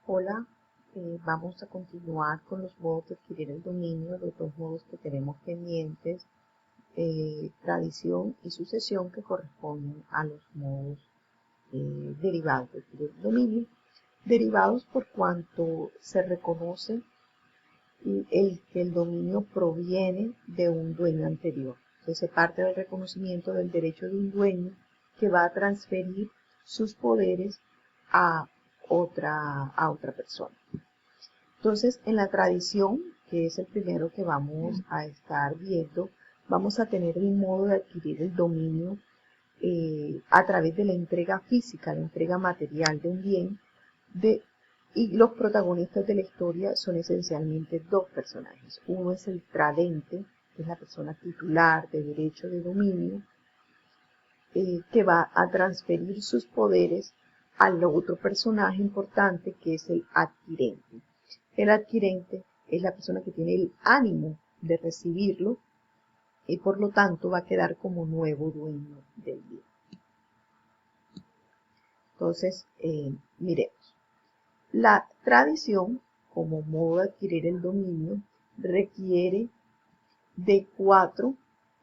Hola, vamos a continuar con los modos de adquirir el dominio, los dos modos que tenemos pendientes, tradición y sucesión, que corresponden a los modos derivados de adquirir el dominio. Derivados por cuanto se reconoce que el dominio proviene de un dueño anterior. Entonces se parte del reconocimiento del derecho de un dueño que va a transferir sus poderes a otra persona. Entonces, en la tradición, que es el primero que vamos a estar viendo, vamos a tener el modo de adquirir el dominio a través de la entrega física, la entrega material de un bien, y los protagonistas de la historia son esencialmente dos personajes. Uno es el tradente, que es la persona titular de derecho de dominio, que va a transferir sus poderes al otro personaje importante, que es el adquirente. El adquirente es la persona que tiene el ánimo de recibirlo y por lo tanto va a quedar como nuevo dueño del bien. Entonces, miremos. La tradición, como modo de adquirir el dominio, requiere de 4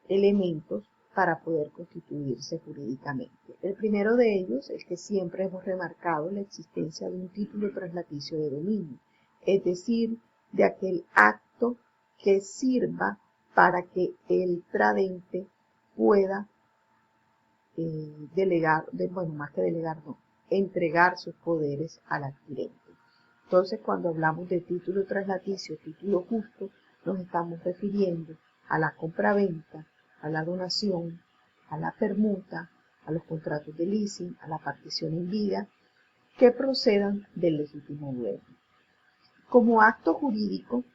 elementos para poder constituirse jurídicamente. El primero de ellos es que siempre hemos remarcado la existencia de un título traslaticio de dominio, es decir, de aquel acto que sirva para que el tradente pueda entregar sus poderes al adquirente. Entonces, cuando hablamos de título traslaticio, título justo, nos estamos refiriendo a la compraventa, a la donación, a la permuta, a los contratos de leasing, a la partición en vida, que procedan del legítimo dueño. Como acto jurídico,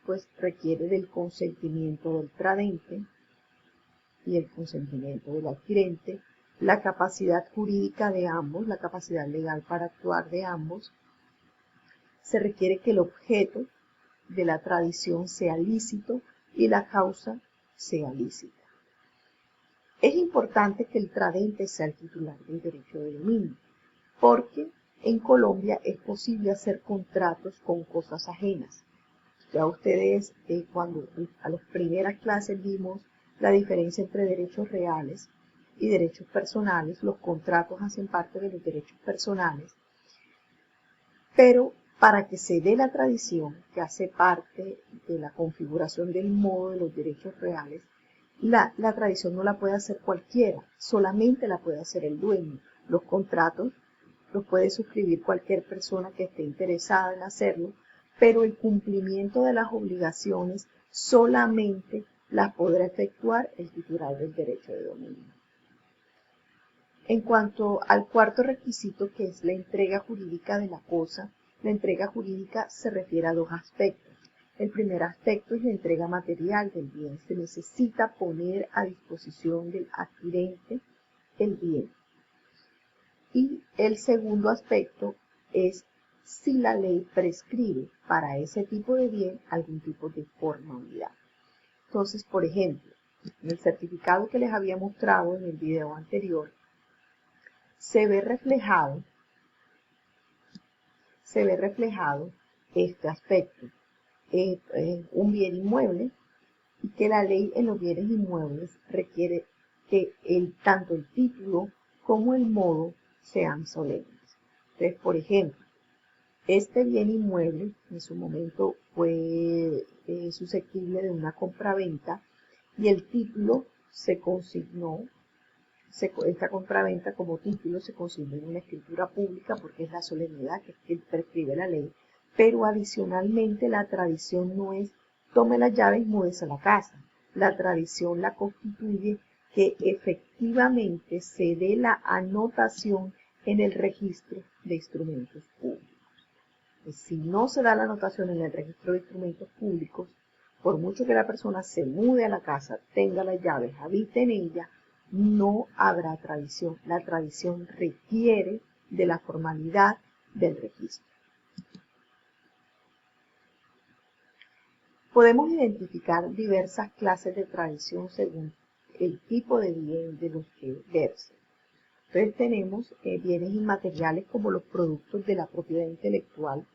pues requiere del consentimiento del tradente y el consentimiento del adquirente, la capacidad jurídica de ambos, la capacidad legal para actuar de ambos. Se requiere que el objeto de la tradición sea lícito y la causa sea lícita. Es importante que el tradente sea el titular del derecho de dominio, porque en Colombia es posible hacer contratos con cosas ajenas. Ya ustedes, cuando a las primeras clases vimos la diferencia entre derechos reales y derechos personales, los contratos hacen parte de los derechos personales, pero para que se dé la tradición, que hace parte de la configuración del modo de los derechos reales, la tradición no la puede hacer cualquiera, solamente la puede hacer el dueño. Los contratos los puede suscribir cualquier persona que esté interesada en hacerlo, pero el cumplimiento de las obligaciones solamente las podrá efectuar el titular del derecho de dominio. En cuanto al cuarto requisito, que es la entrega jurídica de la cosa, la entrega jurídica se refiere a dos aspectos. El primer aspecto es la entrega material del bien. Se necesita poner a disposición del adquirente el bien. Y el segundo aspecto es si la ley prescribe para ese tipo de bien algún tipo de formalidad. Entonces, por ejemplo, en el certificado que les había mostrado en el video anterior, se ve reflejado este aspecto. Un bien inmueble, y que la ley en los bienes inmuebles requiere que tanto el título como el modo sean solemnes. Entonces, por ejemplo, este bien inmueble en su momento fue susceptible de una compraventa y el título se consignó, esta compraventa como título se consignó en una escritura pública porque es la solemnidad que prescribe la ley, pero adicionalmente la tradición no es tome las llaves y múdese a la casa. La tradición la constituye que efectivamente se dé la anotación en el registro de instrumentos públicos. Si no se da la anotación en el registro de instrumentos públicos, por mucho que la persona se mude a la casa, tenga las llaves, habite en ella, no habrá tradición. La tradición requiere de la formalidad del registro. Podemos identificar diversas clases de tradición según el tipo de bien de los que verse. Entonces tenemos bienes inmateriales como los productos de la propiedad intelectual,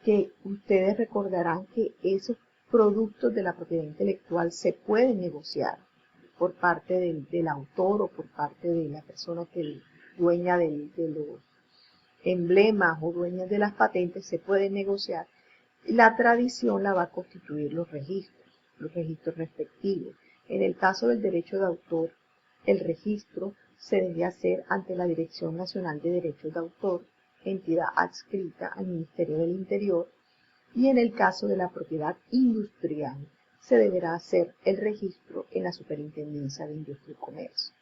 que ustedes recordarán que esos productos de la propiedad intelectual se pueden negociar por parte del autor o por parte de la persona que es dueña de los emblemas o dueña de las patentes, se pueden negociar. La tradición la va a constituir los registros respectivos. En el caso del derecho de autor, el registro se debe hacer ante la Dirección Nacional de Derechos de Autor, entidad adscrita al Ministerio del Interior, y en el caso de la propiedad industrial se deberá hacer el registro en la Superintendencia de Industria y Comercio.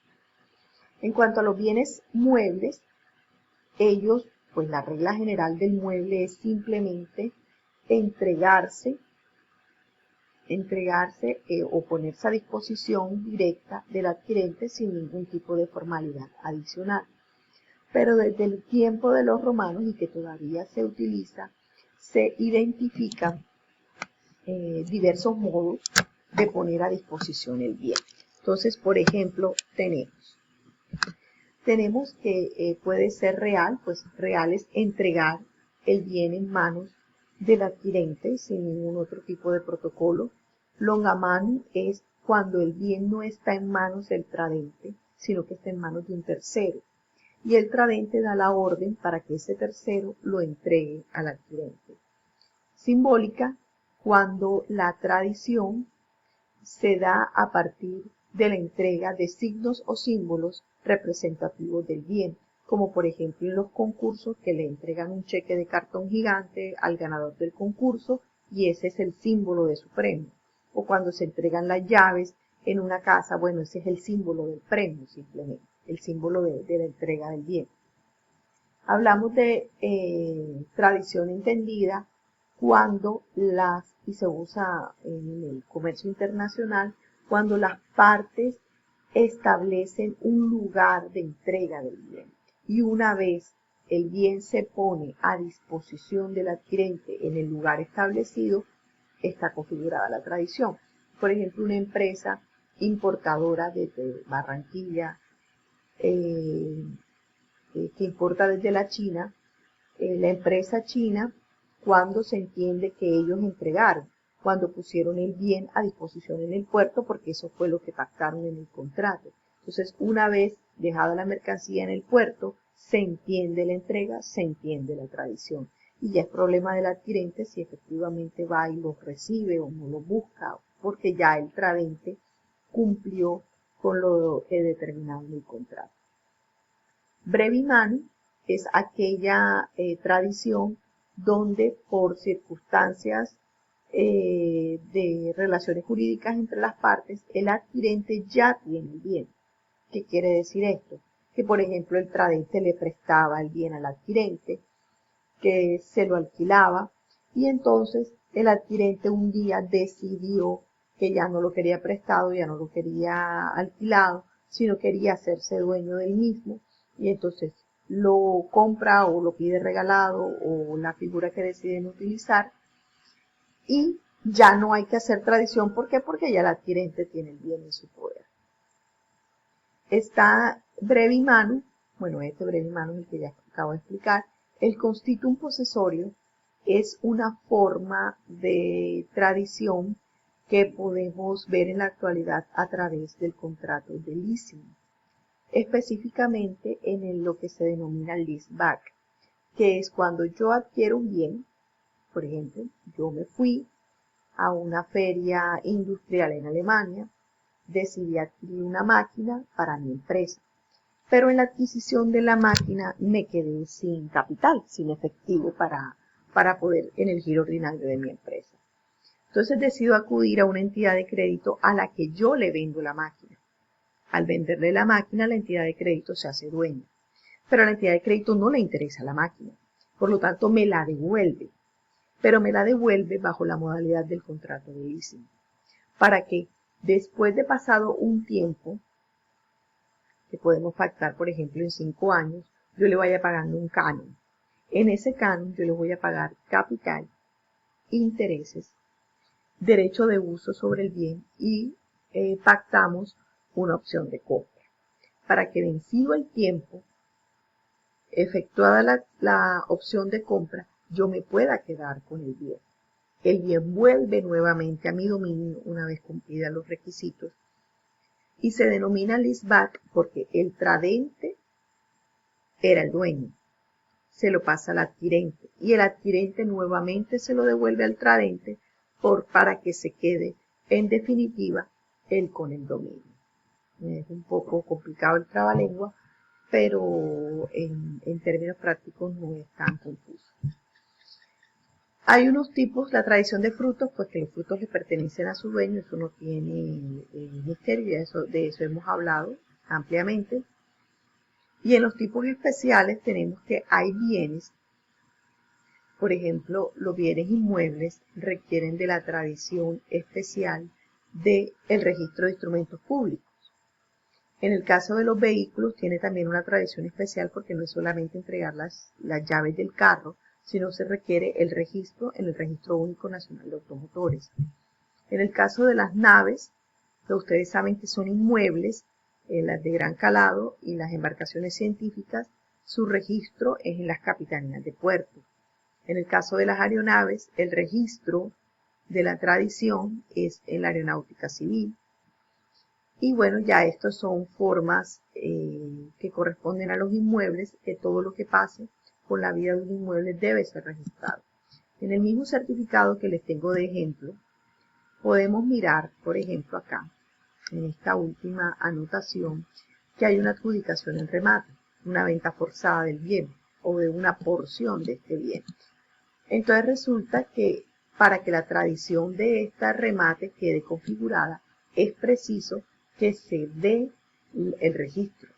En cuanto a los bienes muebles, ellos, pues la regla general del mueble es simplemente entregarse o ponerse a disposición directa del adquirente sin ningún tipo de formalidad adicional. Pero desde el tiempo de los romanos, y que todavía se utiliza, se identifican diversos modos de poner a disposición el bien. Entonces, por ejemplo, tenemos que puede ser real, pues real es entregar el bien en manos del adquirente sin ningún otro tipo de protocolo. Longamano es cuando el bien no está en manos del tradente, sino que está en manos de un tercero. Y el tradente da la orden para que ese tercero lo entregue al adquirente. Simbólica, cuando la tradición se da a partir de la entrega de signos o símbolos representativos del bien, como por ejemplo en los concursos que le entregan un cheque de cartón gigante al ganador del concurso y ese es el símbolo de su premio. O cuando se entregan las llaves en una casa, bueno, ese es el símbolo del premio simplemente, el símbolo de la entrega del bien. Hablamos de tradición entendida cuando y se usa en el comercio internacional, cuando las partes establecen un lugar de entrega del bien. Y una vez el bien se pone a disposición del adquirente en el lugar establecido, está configurada la tradición. Por ejemplo, una empresa importadora desde Barranquilla, que importa desde la China, la empresa china, cuando se entiende que ellos entregaron, cuando pusieron el bien a disposición en el puerto, porque eso fue lo que pactaron en el contrato. Entonces, una vez dejada la mercancía en el puerto, se entiende la entrega, se entiende la tradición. Y ya es problema del adquirente si efectivamente va y los recibe o no los busca, porque ya el tradente cumplió con lo determinado en el contrato. Brevimano es aquella tradición donde por circunstancias de relaciones jurídicas entre las partes, el adquirente ya tiene el bien. ¿Qué quiere decir esto? Que por ejemplo el tradente le prestaba el bien al adquirente, que se lo alquilaba, y entonces el adquirente un día decidió que ya no lo quería prestado, ya no lo quería alquilado, sino quería hacerse dueño del mismo, y entonces lo compra o lo pide regalado o la figura que deciden utilizar, y ya no hay que hacer tradición. ¿Por qué? Porque ya el adquirente tiene el bien en su poder. Está brevimano, bueno, este brevimano es el que ya acabo de explicar. El constitutum possessorio es una forma de tradición que podemos ver en la actualidad a través del contrato de leasing, específicamente en lo que se denomina leaseback, que es cuando yo adquiero un bien. Por ejemplo, yo me fui a una feria industrial en Alemania, decidí adquirir una máquina para mi empresa, pero en la adquisición de la máquina me quedé sin capital, sin efectivo para poder en el giro ordinario de mi empresa. Entonces decido acudir a una entidad de crédito a la que yo le vendo la máquina. Al venderle la máquina, la entidad de crédito se hace dueña, pero a la entidad de crédito no le interesa la máquina, por lo tanto me la devuelve, pero me la devuelve bajo la modalidad del contrato de leasing, para que después de pasado un tiempo, que podemos pactar por ejemplo en 5 años, yo le vaya pagando un canon. En ese canon yo le voy a pagar capital, intereses, derecho de uso sobre el bien y pactamos una opción de compra. para que vencido el tiempo, efectuada la opción de compra, yo me pueda quedar con el bien. El bien vuelve nuevamente a mi dominio una vez cumplidos los requisitos y se denomina leaseback porque el tradente era el dueño, se lo pasa al adquirente y el adquirente nuevamente se lo devuelve al tradente para que se quede en definitiva él con el dominio. Es un poco complicado el trabalengua, pero en términos prácticos no es tan confuso. Hay unos tipos, la tradición de frutos, pues que los frutos le pertenecen a su dueño, eso no tiene misterio, de eso hemos hablado ampliamente. Y en los tipos especiales tenemos que hay bienes, por ejemplo, los bienes inmuebles requieren de la tradición especial del registro de instrumentos públicos. En el caso de los vehículos tiene también una tradición especial porque no es solamente entregar las llaves del carro, sino se requiere el registro en el Registro Único Nacional de Automotores. En el caso de las naves, que ustedes saben que son inmuebles, las de gran calado y las embarcaciones científicas, su registro es en las capitanías de puerto. En el caso de las aeronaves, el registro de la tradición es en la aeronáutica civil. Y bueno, ya estos son formas que corresponden a los inmuebles, que todo lo que pase con la vida de un inmueble debe ser registrado. En el mismo certificado que les tengo de ejemplo, podemos mirar, por ejemplo, acá, en esta última anotación, que hay una adjudicación en remate, una venta forzada del bien o de una porción de este bien. Entonces resulta que para que la tradición de este remate quede configurada, es preciso que se dé el registro.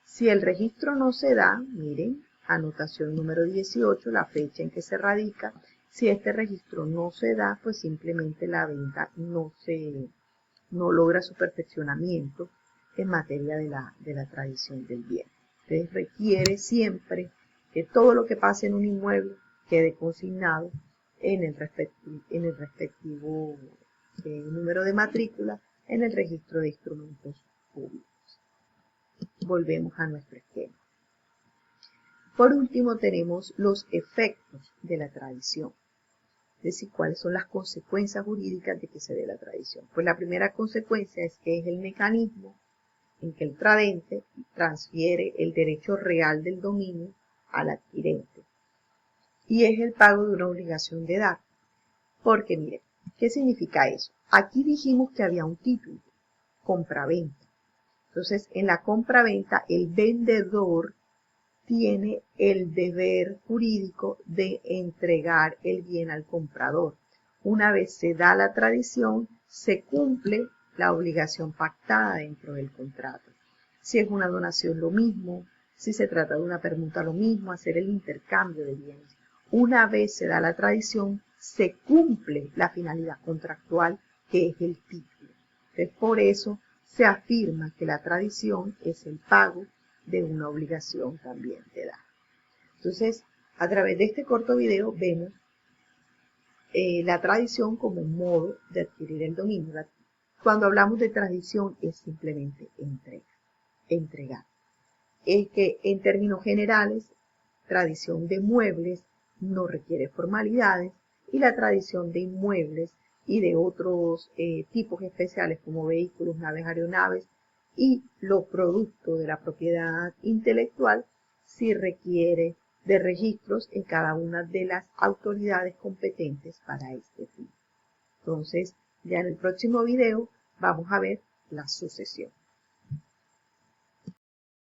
Si el registro no se da, miren, anotación número 18, la fecha en que se radica. Si este registro no se da, pues simplemente la venta no logra su perfeccionamiento en materia de la tradición del bien. Entonces requiere siempre que todo lo que pase en un inmueble quede consignado en el respectivo número de matrícula en el registro de instrumentos públicos. Volvemos a nuestro esquema. Por último tenemos los efectos de la tradición, es decir, cuáles son las consecuencias jurídicas de que se dé la tradición. Pues la primera consecuencia es que es el mecanismo en que el tradente transfiere el derecho real del dominio al adquirente y es el pago de una obligación de dar. Porque miren, ¿qué significa eso? Aquí dijimos que había un título, compraventa. Entonces, en la compraventa, el vendedor tiene el deber jurídico de entregar el bien al comprador. Una vez se da la tradición, se cumple la obligación pactada dentro del contrato. Si es una donación, lo mismo. Si se trata de una permuta, lo mismo, hacer el intercambio de bienes. Una vez se da la tradición, se cumple la finalidad contractual, que es el título. Entonces, por eso se afirma que la tradición es el pago de una obligación también de dar. Entonces, a través de este corto video vemos la tradición como un modo de adquirir el dominio. Cuando hablamos de tradición es simplemente entregar. Es que en términos generales, tradición de muebles no requiere formalidades y la tradición de inmuebles y de otros tipos especiales como vehículos, naves, aeronaves y los productos de la propiedad intelectual sí requiere de registros en cada una de las autoridades competentes para este fin. Entonces, ya en el próximo video vamos a ver la sucesión.